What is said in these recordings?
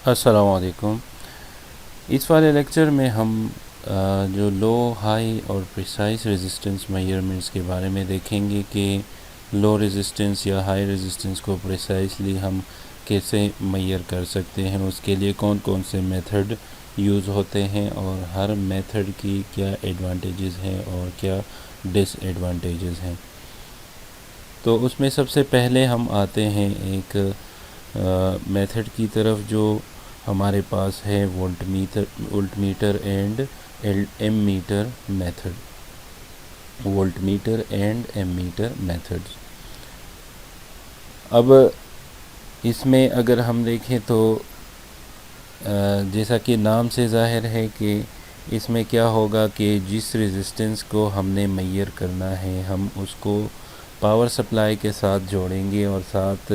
अस्सलामुअलैकुम। इस वाले लेक्चर में हम जो लो, हाई और प्रिसाइज रेजिस्टेंस मेजरमेंट्स के बारे में देखेंगे कि लो रेजिस्टेंस या हाई रेजिस्टेंस को प्रिसाइजली हम कैसे मेजर कर सकते हैं, उसके लिए कौन कौन से मेथड यूज़ होते हैं और हर मेथड की क्या एडवांटेजेस हैं और क्या डिसएडवांटेजेस हैं। तो उसमें सबसे पहले हम आते हैं एक मेथड की तरफ जो हमारे पास है voltmeter and ammeter method. Voltmeter and ammeter methods. अब इसमें अगर हम देखें तो जैसा कि नाम से ज़ाहिर है कि इसमें क्या होगा कि जिस रेजिस्टेंस को हमने मेजर करना है हम उसको पावर सप्लाई के साथ जोड़ेंगे और साथ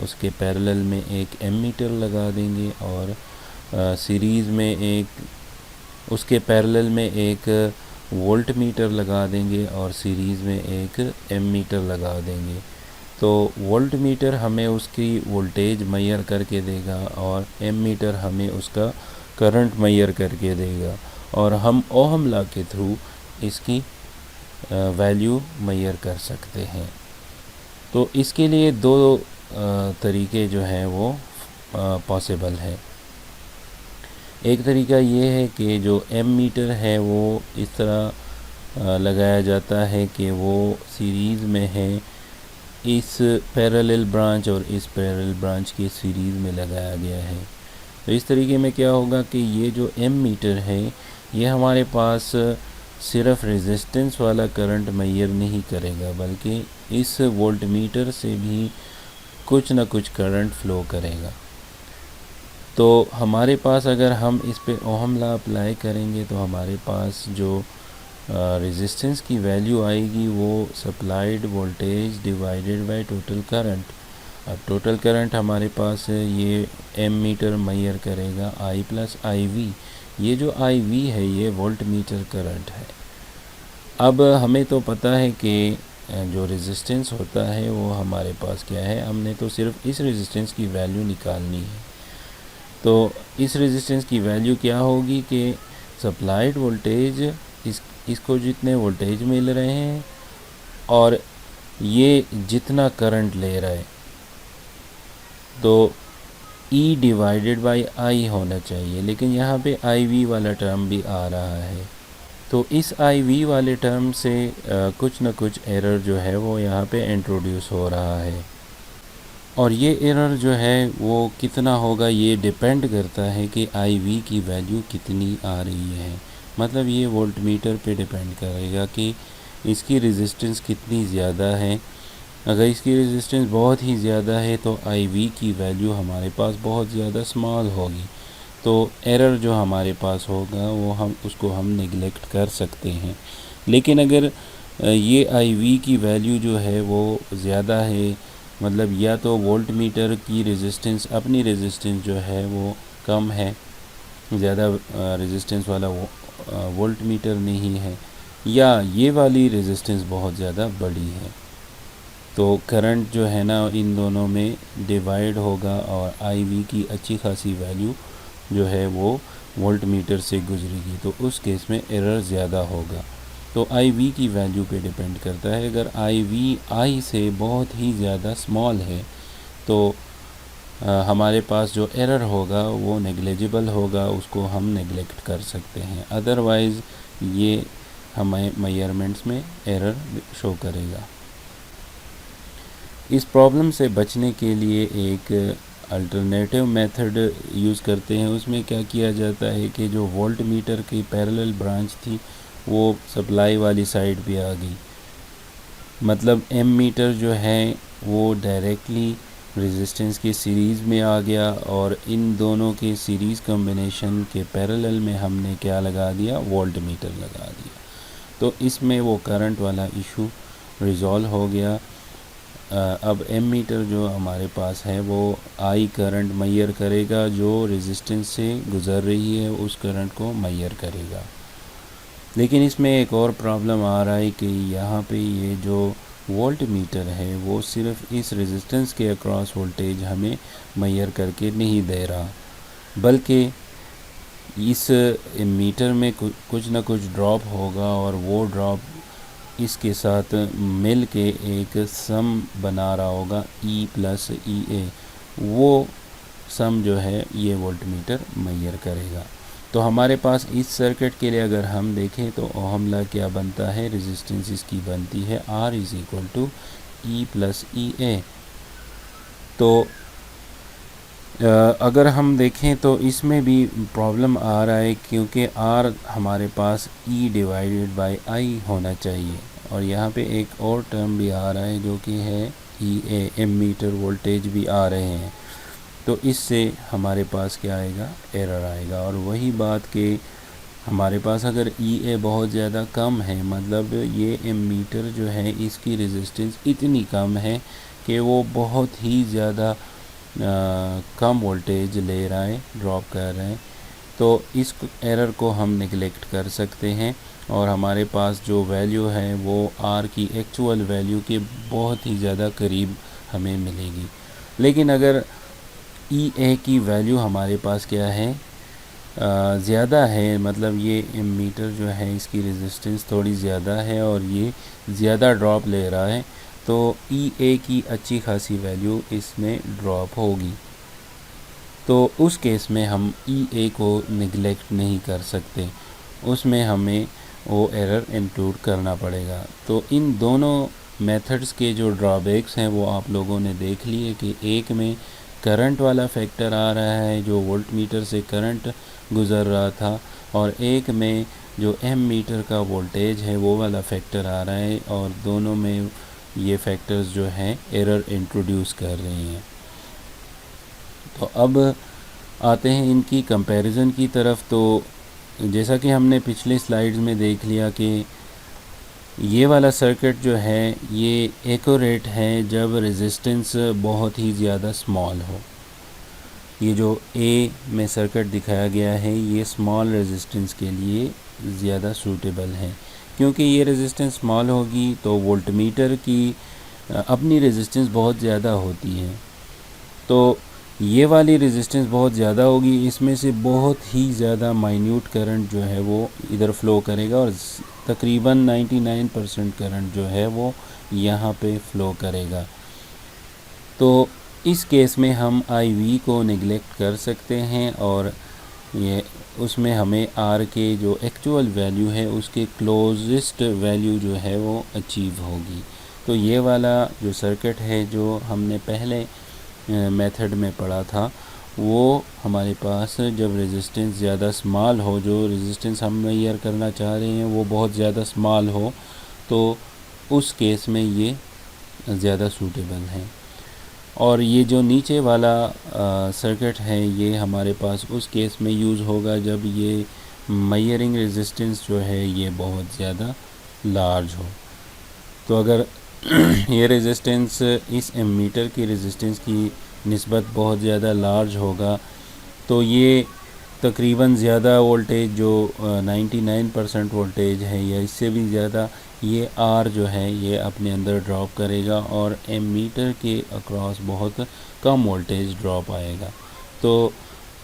उसके पैरेलल में एक एमीटर लगा देंगे और सीरीज़ में एक उसके पैरेलल में एक वोल्टमीटर लगा देंगे और सीरीज़ में एक एमीटर लगा देंगे। तो वोल्टमीटर हमें उसकी वोल्टेज मेजर करके देगा और एमीटर हमें उसका करंट मेजर करके देगा और हम ओहम लॉ के थ्रू इसकी वैल्यू मेजर कर सकते हैं। तो इसके लिए दो तरीके जो हैं वो पॉसिबल है। एक तरीका ये है कि जो एमीटर है वो इस तरह लगाया जाता है कि वो सीरीज़ में है, इस पैरेलल ब्रांच और इस पैरेलल ब्रांच की सीरीज़ में लगाया गया है। तो इस तरीके में क्या होगा कि ये जो एमीटर है ये हमारे पास सिर्फ रेजिस्टेंस वाला करंट मेजर नहीं करेगा बल्कि इस वोल्टमीटर से भी कुछ ना कुछ करंट फ्लो करेगा। तो हमारे पास अगर हम इस पे ओहम लॉ अप्लाई करेंगे तो हमारे पास जो रेजिस्टेंस की वैल्यू आएगी वो supplied voltage divided by total current. अब टोटल करंट हमारे पास है, ये एमीटर मेजर करेगा I प्लस IV। ये जो IV है ये वोल्टमीटर करंट है। अब हमें तो पता है कि जो रेजिस्टेंस होता है वो हमारे पास क्या है, हमने तो सिर्फ इस रेजिस्टेंस की वैल्यू निकालनी है। तो इस रेजिस्टेंस की वैल्यू क्या होगी कि सप्लाइड वोल्टेज इसको जितने वोल्टेज मिल रहे हैं और ये जितना करंट ले रहा है तो E डिवाइडेड बाई I होना चाहिए, लेकिन यहाँ पे IV वाला टर्म भी आ रहा है। तो इस IV वाले टर्म से कुछ न कुछ एरर जो है वो यहाँ पे इंट्रोड्यूस हो रहा है और ये एरर जो है वो कितना होगा ये डिपेंड करता है कि IV की वैल्यू कितनी आ रही है। मतलब ये वोल्टमीटर पे डिपेंड करेगा कि इसकी रेजिस्टेंस कितनी ज़्यादा है। अगर इसकी रेजिस्टेंस बहुत ही ज़्यादा है तो IV की वैल्यू हमारे पास बहुत ज़्यादा स्मॉल होगी, तो एरर जो हमारे पास होगा वो हम उसको नेगलेक्ट कर सकते हैं। लेकिन अगर ये IV की वैल्यू जो है वो ज़्यादा है, मतलब या तो वोल्टमीटर की रेजिस्टेंस अपनी रेजिस्टेंस जो है वो कम है, ज़्यादा रेजिस्टेंस वाला वोल्टमीटर नहीं है, या ये वाली रेजिस्टेंस बहुत ज़्यादा बड़ी है, तो करंट जो है ना इन दोनों में डिवाइड होगा और IV की अच्छी खासी वैल्यू जो है वो वोल्टमीटर से गुजरेगी, तो उस केस में एरर ज़्यादा होगा। तो IV की वैल्यू पे डिपेंड करता है। अगर IV I से बहुत ही ज़्यादा स्मॉल है तो हमारे पास जो एरर होगा वो नेग्लिजिबल होगा, उसको हम नेग्लेक्ट कर सकते हैं। अदरवाइज़ ये हमें मेजरमेंट्स में एरर शो करेगा। इस प्रॉब्लम से बचने के लिए एक अल्टरनेटिव मेथड यूज़ करते हैं। उसमें क्या किया जाता है कि जो वोल्टमीटर की पैरेलल ब्रांच थी वो सप्लाई वाली साइड पे आ गई, मतलब एमीटर जो है वो डायरेक्टली रेजिस्टेंस की सीरीज़ में आ गया और इन दोनों के सीरीज़ कॉम्बिनेशन के पैरेलल में हमने क्या लगा दिया, वोल्टमीटर लगा दिया। तो इसमें वो करंट वाला इशू रिज़ॉल्व हो गया। अब एमीटर जो हमारे पास है वो I करंट मेजर करेगा, जो रेजिस्टेंस से गुज़र रही है उस करंट को मेजर करेगा। लेकिन इसमें एक और प्रॉब्लम आ रहा है कि यहाँ पे ये जो वोल्टमीटर है वो सिर्फ इस रेजिस्टेंस के अक्रॉस वोल्टेज हमें मेजर करके नहीं दे रहा, बल्कि इस मीटर में कुछ ना कुछ ड्रॉप होगा और वो ड्रॉप इसके साथ मिल के एक सम बना रहा होगा E प्लस EA। वो सम जो है ये वोल्टमीटर मेजर करेगा। तो हमारे पास इस सर्किट के लिए अगर हम देखें तो ओहम लॉ क्या बनता है, रेजिस्टेंस इसकी बनती है R is equal to E plus EA। तो अगर हम देखें तो इसमें भी प्रॉब्लम आ रहा है, क्योंकि R हमारे पास E डिवाइडेड बाय I होना चाहिए, और यहाँ पे एक और टर्म भी आ रहा है जो कि है EA, एमीटर वोल्टेज भी आ रहे हैं। तो इससे हमारे पास क्या आएगा, एरर आएगा। और वही बात कि हमारे पास अगर EA बहुत ज़्यादा कम है, मतलब ये एमीटर जो है इसकी रेजिस्टेंस इतनी कम है कि वो बहुत ही ज़्यादा कम वोल्टेज ले रहा है, ड्रॉप कर रहे हैं, तो इस एरर को हम निगलेक्ट कर सकते हैं और हमारे पास जो वैल्यू है वो R की एक्चुअल वैल्यू के बहुत ही ज़्यादा करीब हमें मिलेगी। लेकिन अगर EA की वैल्यू हमारे पास क्या है, ज़्यादा है, मतलब ये एमीटर जो है इसकी रेजिस्टेंस थोड़ी ज़्यादा है और ये ज़्यादा ड्रॉप ले रहा है, तो EA की अच्छी खासी वैल्यू इसमें ड्रॉप होगी। तो उस केस में हम EA को निगलेक्ट नहीं कर सकते, उसमें हमें वो एरर इंक्लूड करना पड़ेगा। तो इन दोनों मेथड्स के जो ड्रॉबैक्स हैं वो आप लोगों ने देख लिए कि एक में करंट वाला फैक्टर आ रहा है, जो वोल्टमीटर से करंट गुज़र रहा था, और एक में जो एमीटर का वोल्टेज है वो वाला फैक्टर आ रहा है, और दोनों में ये फैक्टर्स जो हैं एरर इंट्रोड्यूस कर रहे हैं। तो अब आते हैं इनकी कंपैरिजन की तरफ। तो जैसा कि हमने पिछले स्लाइड्स में देख लिया कि ये वाला सर्किट जो है ये एक्यूरेट है जब रेजिस्टेंस बहुत ही ज़्यादा स्मॉल हो। ये जो A में सर्किट दिखाया गया है ये स्मॉल रेजिस्टेंस के लिए ज़्यादा सूटेबल है, क्योंकि ये रेजिस्टेंस स्मॉल होगी तो वोल्टमीटर की अपनी रेजिस्टेंस बहुत ज़्यादा होती है, तो ये वाली रेजिस्टेंस बहुत ज़्यादा होगी, इसमें से बहुत ही ज़्यादा माइन्यूट करंट जो है वो इधर फ्लो करेगा और तकरीबन 99% करंट जो है वो यहाँ पे फ्लो करेगा। तो इस केस में हम IV को निगलेक्ट कर सकते हैं और ये उसमें हमें R के जो एक्चुअल वैल्यू है उसके क्लोजेस्ट वैल्यू जो है वो अचीव होगी। तो ये वाला जो सर्किट है जो हमने पहले मेथड में पढ़ा था, वो हमारे पास जब रेजिस्टेंस ज़्यादा स्मॉल हो, जो रेजिस्टेंस हम मेजर करना चाह रहे हैं वो बहुत ज़्यादा स्मॉल हो, तो उस केस में ये ज़्यादा सूटेबल है। और ये जो नीचे वाला सर्किट है ये हमारे पास उस केस में यूज़ होगा जब ये मेजरिंग रेजिस्टेंस जो है ये बहुत ज़्यादा लार्ज हो। तो अगर ये रेजिस्टेंस इस एमीटर की रेजिस्टेंस की निस्बत बहुत ज़्यादा लार्ज होगा, तो ये तकरीबन ज़्यादा वोल्टेज जो 99% वोल्टेज है या इससे भी ज़्यादा ये R जो है ये अपने अंदर ड्रॉप करेगा और एमीटर के अक्रॉस बहुत कम वोल्टेज ड्रॉप आएगा। तो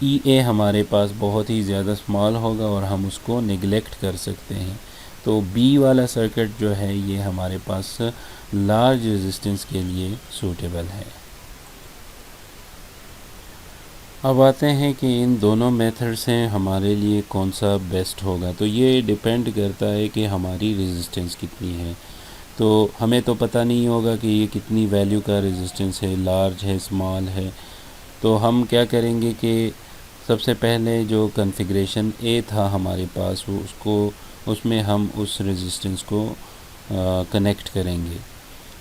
EA हमारे पास बहुत ही ज़्यादा स्मॉल होगा और हम उसको निगलेक्ट कर सकते हैं। तो B वाला सर्किट जो है ये हमारे पास लार्ज रेजिस्टेंस के लिए सूटेबल है। अब आते हैं कि इन दोनों मेथड से हमारे लिए कौन सा बेस्ट होगा। तो ये डिपेंड करता है कि हमारी रेजिस्टेंस कितनी है। तो हमें तो पता नहीं होगा कि ये कितनी वैल्यू का रेजिस्टेंस है, लार्ज है, स्मॉल है। तो हम क्या करेंगे कि सबसे पहले जो कॉन्फ़िगरेशन A था हमारे पास उसमें हम उस रेजिस्टेंस को कनेक्ट करेंगे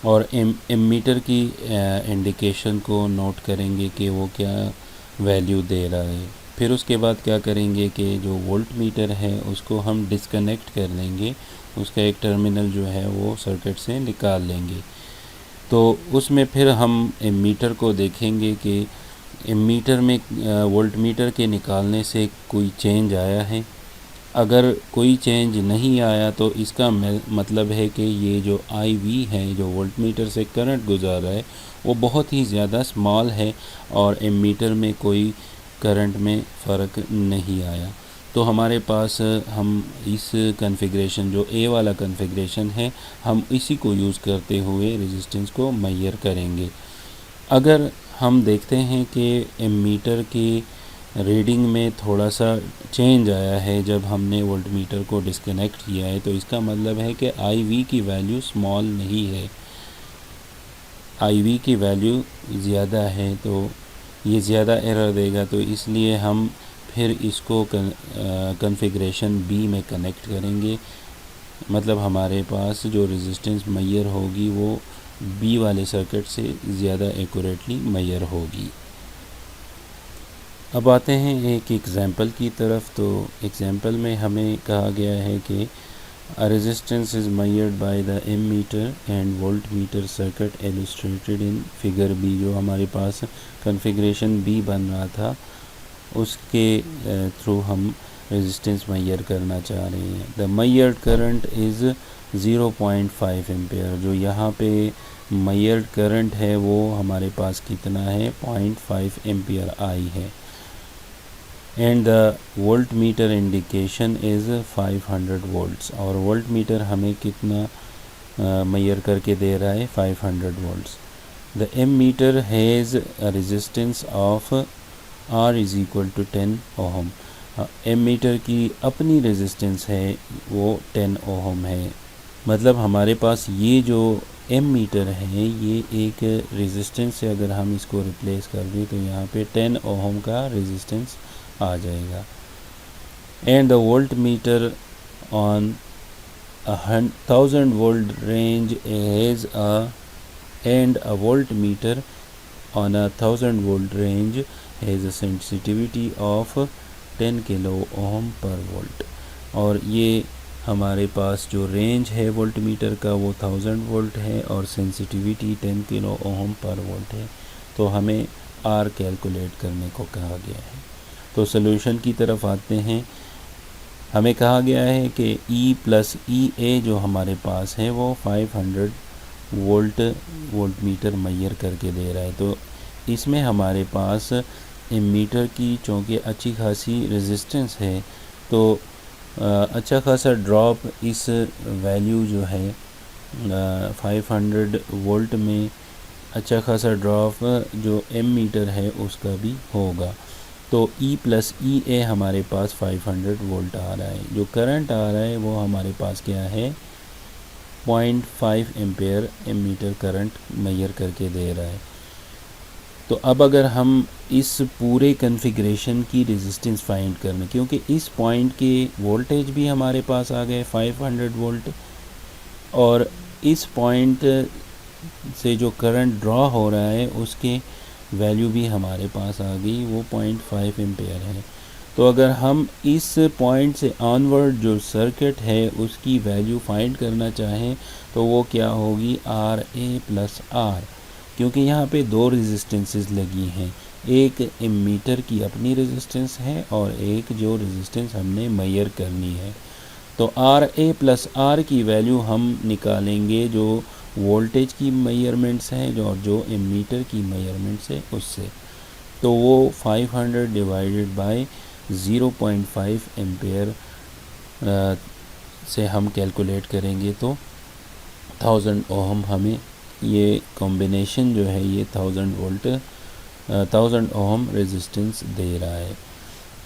और एमीटर की इंडिकेशन को नोट करेंगे कि वो क्या वैल्यू दे रहा है। फिर उसके बाद क्या करेंगे कि जो वोल्ट मीटर है उसको हम डिस्कनेक्ट कर लेंगे, उसका एक टर्मिनल जो है वो सर्किट से निकाल लेंगे। तो उसमें फिर हम एमीटर को देखेंगे कि एमीटर में वोल्ट मीटर के निकालने से कोई चेंज आया है। अगर कोई चेंज नहीं आया तो इसका मतलब है कि ये जो IV है, जो वोल्टमीटर से करंट गुजार रहा है, वो बहुत ही ज़्यादा स्मॉल है और एमीटर में कोई करंट में फ़र्क नहीं आया। तो हमारे पास हम इस कॉन्फ़िगरेशन जो ए वाला कॉन्फ़िगरेशन है, हम इसी को यूज़ करते हुए रेजिस्टेंस को मेजर करेंगे। अगर हम देखते हैं कि एमीटर की रीडिंग में थोड़ा सा चेंज आया है जब हमने वोल्टमीटर को डिस्कनेक्ट किया है, तो इसका मतलब है कि IV की वैल्यू स्मॉल नहीं है, IV की वैल्यू ज़्यादा है, तो ये ज़्यादा एरर देगा। तो इसलिए हम फिर इसको कॉन्फ़िगरेशन बी में कनेक्ट करेंगे। मतलब हमारे पास जो रेजिस्टेंस मेजर होगी वो बी वाले सर्किट से ज़्यादा एक्यूरेटली मेजर होगी। अब आते हैं एक एग्ज़ाम्पल की तरफ। तो एग्ज़ाम्पल में हमें कहा गया है कि a resistance is measured by the ammeter and voltmeter circuit illustrated in figure B. जो हमारे पास कॉन्फ़िगरेशन बी बन रहा था उसके थ्रू हम रेजिस्टेंस मेजर करना चाह रहे हैं। The measured current is 0.5 ampere. जो यहाँ पे मेजर्ड करंट है वो हमारे पास कितना है, 0.5 एम्पियर आई है। And the voltmeter indication is 500 volts. और वोल्ट मीटर हमें कितना मेजर करके दे रहा है, 500 volts. The ammeter has a resistance of R is equal to 10 ohm. Ammeter की अपनी रेजिस्टेंस है वो 10 ओहम है। मतलब हमारे पास ये जो एमीटर है ये एक रेजिस्टेंस से अगर हम इसको रिप्लेस कर दें तो यहाँ पे 10 ओहम का रेजिस्टेंस आ जाएगा। And the volt meter on 1000 volt range has a volt meter on a 1000 volt range has a sensitivity of 10 kilo ohm पर वोल्ट। और ये हमारे पास जो रेंज है वोल्ट मीटर का वो 1000 वोल्ट है और सेंसिटिविटी 10 किलो ओम पर वोल्ट है। तो हमें R कैलकुलेट करने को कहा गया है। तो सॉल्यूशन की तरफ आते हैं। हमें कहा गया है कि E प्लस EA जो हमारे पास है वो 500 वोल्ट मीटर मेजर करके दे रहा है। तो इसमें हमारे पास एमीटर की चूँकि अच्छी खासी रेजिस्टेंस है तो अच्छा खासा ड्रॉप इस वैल्यू जो है 500 वोल्ट में अच्छा खासा ड्रॉप जो एमीटर है उसका भी होगा। तो E प्लस EA हमारे पास 500 वोल्ट आ रहा है। जो करंट आ रहा है वो हमारे पास क्या है, 0.5 एम्पेयर एमीटर करंट मेजर करके दे रहा है। तो अब अगर हम इस पूरे कॉन्फ़िगरेशन की रेजिस्टेंस फाइंड करने, क्योंकि इस पॉइंट के वोल्टेज भी हमारे पास आ गए 500 वोल्ट और इस पॉइंट से जो करंट ड्रॉ हो रहा है उसके वैल्यू भी हमारे पास आ गई, वो 0.5 एम्पेयर है। तो अगर हम इस पॉइंट से ऑनवर्ड जो सर्किट है उसकी वैल्यू फाइंड करना चाहें तो वो क्या होगी, RA प्लस R। क्योंकि यहाँ पे दो रेजिस्टेंसेस लगी हैं, एक एमीटर की अपनी रेजिस्टेंस है और एक जो रेजिस्टेंस हमने मेजर करनी है। तो RA प्लस R की वैल्यू हम निकालेंगे जो वोल्टेज की मेजरमेंट्स हैं जो एमीटर की मेजरमेंट्स है उससे। तो वो 500 डिवाइडेड बाय 0.5 एम्पेयर से हम कैलकुलेट करेंगे तो 1000 ओहम हमें ये कॉम्बिनेशन जो है ये 1000 ओहम रेजिस्टेंस दे रहा है।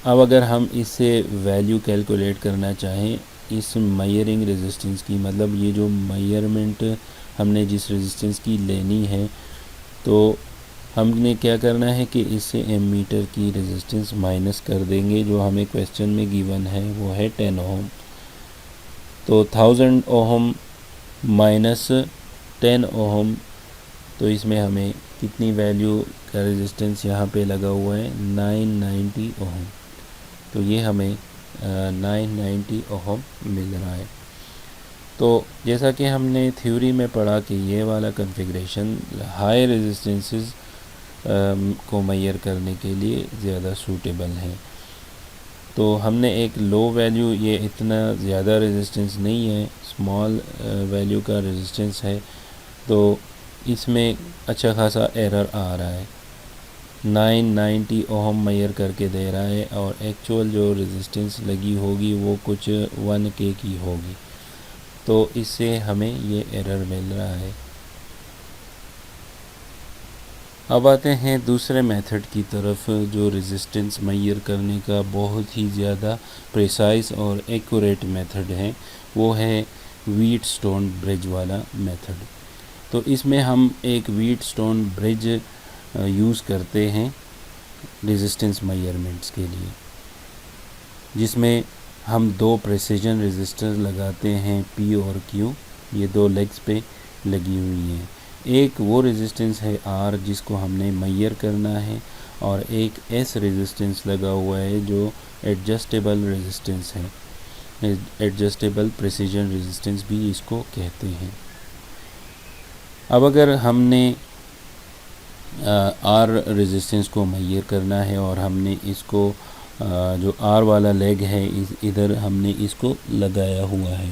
अब अगर हम इससे वैल्यू कैलकुलेट करना चाहें इस मेजरिंग रेजिस्टेंस की, मतलब ये जो मेजरमेंट हमने जिस रेजिस्टेंस की लेनी है, तो हमने क्या करना है कि इससे एमीटर की रेजिस्टेंस माइनस कर देंगे। जो हमें क्वेश्चन में गिवन है वो है 10 ओहम। तो 1000 ओहम माइनस 10 ओहम, तो इसमें हमें कितनी वैल्यू का रेजिस्टेंस यहाँ पे लगा हुआ है, 990 ओहम। तो ये हमें 990 ओहम मिल रहा है। तो जैसा कि हमने थ्योरी में पढ़ा कि ये वाला कॉन्फ़िगरेशन हाई रेजिस्टेंसेस को मेजर करने के लिए ज़्यादा सूटेबल है। तो हमने एक लो वैल्यू, ये इतना ज़्यादा रेजिस्टेंस नहीं है, स्मॉल वैल्यू का रेजिस्टेंस है, तो इसमें अच्छा खासा एरर आ रहा है। 990 ओहम मेजर करके दे रहा है और एक्चुअल जो रेजिस्टेंस लगी होगी वो कुछ 1K की होगी। तो इससे हमें ये एरर मिल रहा है। अब आते हैं दूसरे मेथड की तरफ, जो रेजिस्टेंस मेजर करने का बहुत ही ज़्यादा प्रिसाइज और एक्यूरेट मेथड है, वो है व्हीटस्टोन ब्रिज वाला मेथड। तो इसमें हम एक व्हीटस्टोन ब्रिज यूज़ करते हैं रेजिस्टेंस मेजरमेंट्स के लिए, जिसमें हम दो प्रेसिजन रेजिस्टर लगाते हैं P और Q, ये दो लेग्स पे लगी हुई हैं। एक वो रेजिस्टेंस है R जिसको हमने मेजर करना है, और एक S रेजिस्टेंस लगा हुआ है जो एडजस्टेबल रेजिस्टेंस है, एडजस्टेबल प्रेसिजन रेजिस्टेंस भी इसको कहते हैं। अब अगर हमने R रेजिस्टेंस को मेजर करना है और हमने इसको जो R वाला लेग है इधर हमने इसको लगाया हुआ है,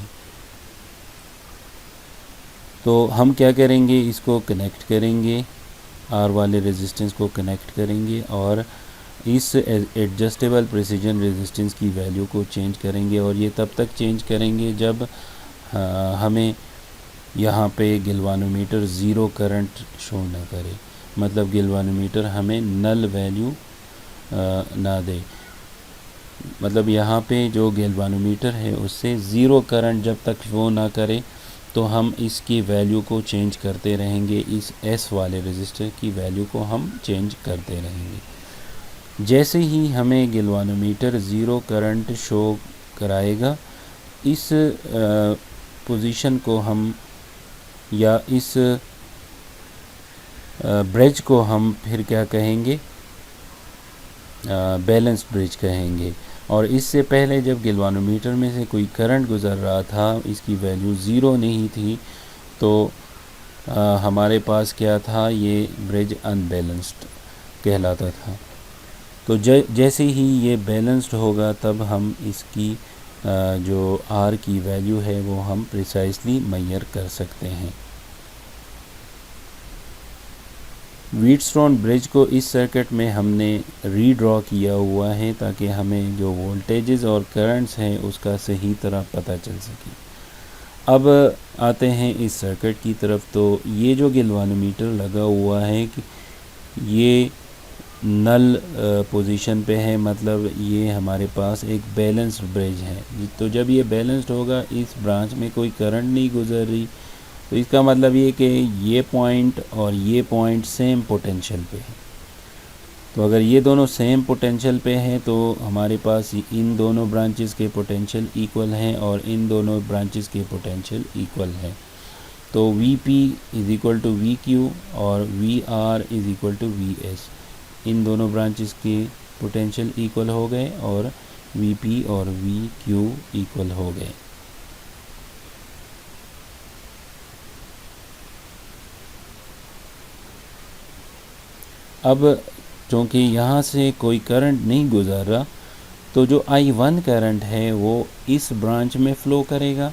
तो हम क्या करेंगे, इसको कनेक्ट करेंगे, R वाले रेजिस्टेंस को कनेक्ट करेंगे और इस एडजस्टेबल प्रेसिजन रेजिस्टेंस की वैल्यू को चेंज करेंगे। और ये तब तक चेंज करेंगे जब हमें यहाँ पे गैल्वानोमीटर ज़ीरो करंट शो ना करे, मतलब गैल्वानोमीटर हमें नल वैल्यू ना दे। मतलब यहाँ पे जो गैल्वानोमीटर है उससे ज़ीरो करंट जब तक शो ना करे तो हम इसकी वैल्यू को चेंज करते रहेंगे, इस S वाले रजिस्टर की वैल्यू को हम चेंज करते रहेंगे। जैसे ही हमें गैल्वानोमीटर ज़ीरो करंट शो कराएगा, इस पोजीशन को हम या इस ब्रिज को हम फिर क्या कहेंगे, बैलेंस ब्रिज कहेंगे। और इससे पहले जब गैल्वानोमीटर में से कोई करंट गुज़र रहा था, इसकी वैल्यू ज़ीरो नहीं थी, तो हमारे पास क्या था, ये ब्रिज अनबैलेंस्ड कहलाता था। तो जैसे ही ये बैलेंस्ड होगा तब हम इसकी जो R की वैल्यू है वो हम प्रिसाइसली मेजर कर सकते हैं। व्हीटस्टोन ब्रिज को इस सर्किट में हमने रीड्रॉ किया हुआ है ताकि हमें जो वोल्टेजेस और करंट्स हैं उसका सही तरह पता चल सके। अब आते हैं इस सर्किट की तरफ। तो ये जो गैल्वानोमीटर लगा हुआ है कि ये नल पोजीशन पे है, मतलब ये हमारे पास एक बैलेंस्ड ब्रिज है। तो जब ये बैलेंस्ड होगा, इस ब्रांच में कोई करंट नहीं गुजर रही, तो इसका मतलब ये कि ये पॉइंट और ये पॉइंट सेम पोटेंशियल पे है। तो अगर ये दोनों सेम पोटेंशियल पे हैं तो हमारे पास इन दोनों ब्रांचेस के पोटेंशियल इक्वल हैं और इन दोनों ब्रांचेस के पोटेंशियल इक्वल हैं। तो Vp is equal to Vq और Vr is equal to Vs, इन दोनों ब्रांचेस के पोटेंशियल इक्वल हो गए और Vp और Vq इक्वल हो गए। अब चूँकि यहाँ से कोई करंट नहीं गुजर रहा, तो जो I1 करंट है वो इस ब्रांच में फ़्लो करेगा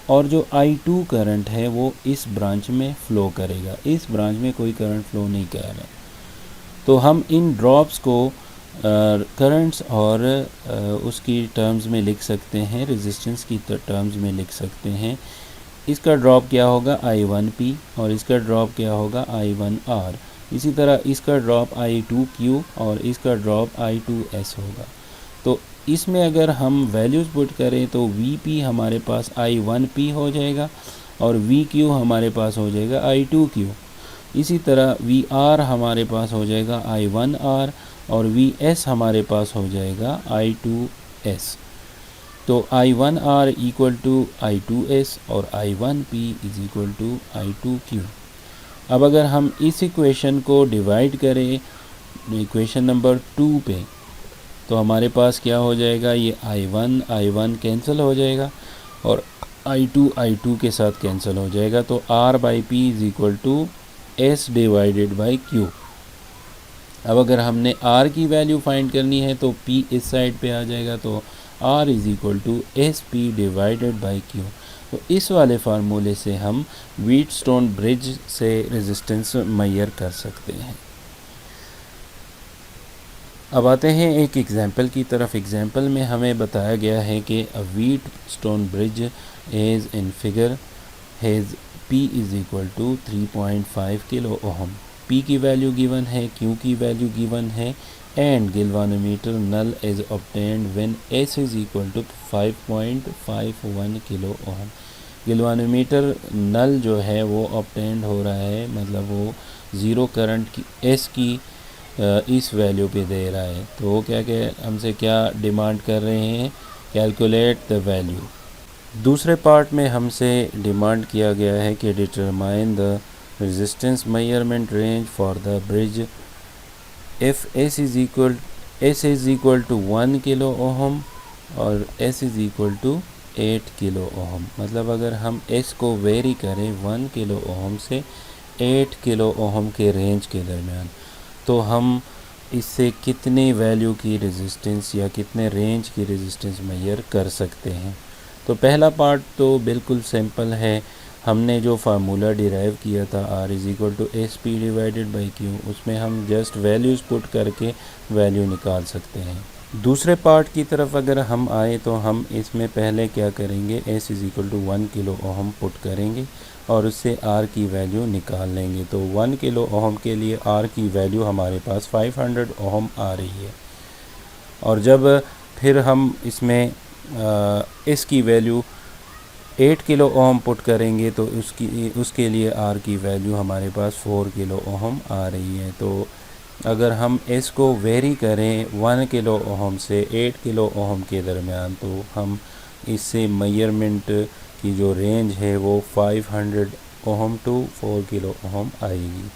और जो I2 करंट है वो इस ब्रांच में फ़्लो करेगा। इस ब्रांच में कोई करंट फ़्लो नहीं कर रहा। तो हम इन ड्रॉप्स को करंट्स और उसकी टर्म्स में लिख सकते हैं, रेजिस्टेंस की टर्म्स में लिख सकते हैं। इसका ड्रॉप क्या होगा, I1P, और इसका ड्रॉप क्या होगा, I1R। इसी तरह इसका ड्रॉप I2Q और इसका ड्रॉप I2S होगा। तो इसमें अगर हम वैल्यूज़ पुट करें तो Vp हमारे पास I1P हो जाएगा और Vq हमारे पास हो जाएगा I2Q। इसी तरह Vr हमारे पास हो जाएगा I1R और Vs हमारे पास हो जाएगा I2S। तो I1R इक्वल टू I2S और I1P is equal to I2Q। अब अगर हम इस इक्वेशन को डिवाइड करें इक्वेशन नंबर 2 पे, तो हमारे पास क्या हो जाएगा, ये I1 कैंसिल हो जाएगा और I2 के साथ कैंसिल हो जाएगा। तो R/P is equal to S divided by Q। अब अगर हमने R की वैल्यू फाइंड करनी है तो P इस साइड पे आ जाएगा, तो R is equal to SP divided by Q। तो इस वाले फार्मूले से हम व्हीटस्टोन ब्रिज से रेजिस्टेंस मेजर कर सकते हैं। अब आते हैं एक एग्ज़ाम्पल की तरफ। एग्ज़ाम्पल में हमें बताया गया है कि a Wheatstone bridge is in figure has P is equal to 3.5 kilo ohm. P की वैल्यू गिवन है, Q की वैल्यू गिवन है, and galvanometer null is obtained when S is equal to 5.51 kilo ohm. Galvanometer null जो है वो obtained हो रहा है, मतलब वो ज़ीरो करंट की S की इस वैल्यू पे दे रहा है। तो वो हमसे क्या डिमांड कर रहे हैं, कैलकुलेट द वैल्यू। दूसरे पार्ट में हमसे डिमांड किया गया है कि determine the resistance measurement range for the bridge if S is equal to 1 kilo ohm और S is equal to 8 kilo ohm. मतलब अगर हम S को वेरी करें 1 किलो ओहम से 8 किलो ओहम के रेंज के दरमियान, तो हम इससे कितने वैल्यू की रेजिस्टेंस या कितने रेंज की रेजिस्टेंस मेजर कर सकते हैं। तो पहला पार्ट तो बिल्कुल सिंपल है। हमने जो फार्मूला डिराइव किया था R is equal to S P divided by Q, उसमें हम जस्ट वैल्यूज़ पुट करके वैल्यू निकाल सकते हैं। दूसरे पार्ट की तरफ अगर हम आए तो हम इसमें पहले क्या करेंगे, S is equal to 1 kilo ohm put करेंगे और उससे R की वैल्यू निकाल लेंगे। तो 1 किलो ओहम के लिए R की वैल्यू हमारे पास 500 ओहम आ रही है। और जब फिर हम इसमें इसकी वैल्यू 8 किलो ओहम पुट करेंगे तो उसके लिए R की वैल्यू हमारे पास 4 किलो ओहम आ रही है। तो अगर हम S को वेरी करें 1 किलो ओहम से 8 किलो ओहम के दरमियान, तो हम इससे मेजरमेंट की जो रेंज है वो 500 ओहम टू 4 किलो ओहम आएगी।